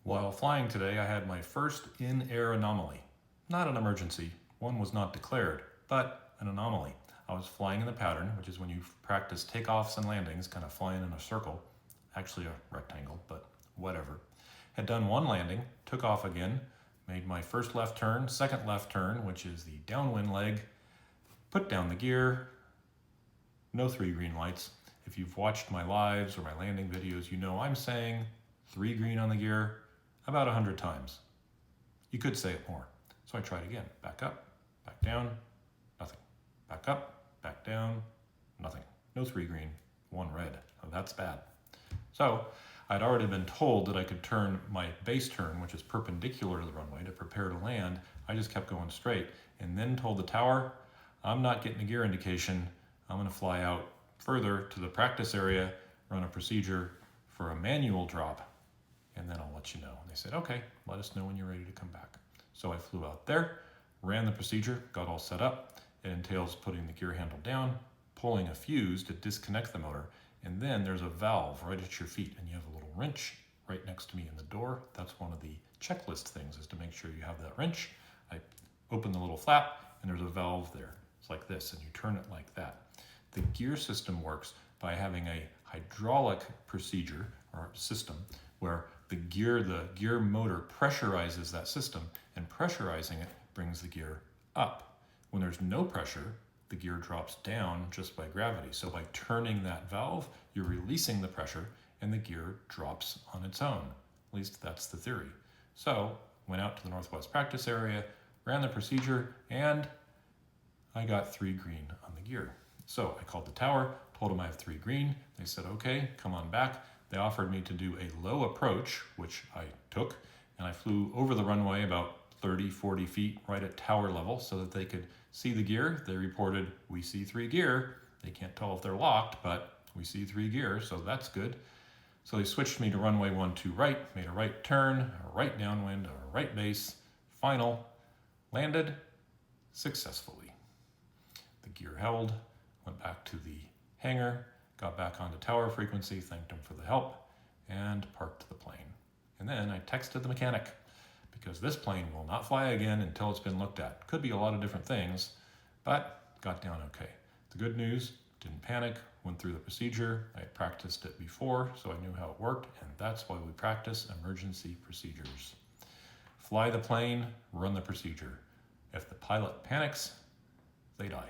While flying today, I had my first in-air anomaly. Not an emergency, one was not declared, but an anomaly. I was flying in the pattern, which is when you practice takeoffs and landings, kind of flying in a circle, actually a rectangle, but whatever. Had done one landing, took off again, made my first left turn, second left turn, which is the downwind leg, put down the gear, no 3 green lights. If you've watched my lives or my landing videos, you know I'm saying 3 green on the gear about 100 times. You could say it more. So I tried again. Back up, back down, nothing. Back up, back down, nothing. No 3 green, 1 red. Oh, that's bad. So I'd already been told that I could turn my base turn, which is perpendicular to the runway, to prepare to land. I just kept going straight and then told the tower, I'm not getting a gear indication. I'm going to fly out further to the practice area, run a procedure for a manual drop, and then I'll let you know. And they said, okay, let us know when you're ready to come back. So I flew out there, ran the procedure, got all set up. It entails putting the gear handle down, pulling a fuse to disconnect the motor, and then there's a valve right at your feet, and you have a little wrench right next to me in the door. That's one of the checklist things, is to make sure you have that wrench. I open the little flap, and there's a valve there. It's like this, and you turn it like that. The gear system works by having a hydraulic procedure or system where the gear motor pressurizes that system, and pressurizing it brings the gear up. When there's no pressure, the gear drops down just by gravity. So by turning that valve, you're releasing the pressure and the gear drops on its own. At least that's the theory. So went out to the Northwest practice area, ran the procedure, and I got 3 green on the gear. So I called the tower, told them I have 3 green. They said, okay, come on back. They offered me to do a low approach, which I took, and I flew over the runway about 30, 40 feet right at tower level so that they could see the gear. They reported, we see 3 gear. They can't tell if they're locked, but we see 3 gear, so that's good. So they switched me to runway 12 right, made a right turn, a right downwind, a right base, final, landed successfully. The gear held, went back to the hangar, got back onto tower frequency, thanked them for the help, and parked the plane. And then I texted the mechanic, because this plane will not fly again until it's been looked at. Could be a lot of different things, but got down okay. The good news, didn't panic, went through the procedure. I had practiced it before, so I knew how it worked, and that's why we practice emergency procedures. Fly the plane, run the procedure. If the pilot panics, they die.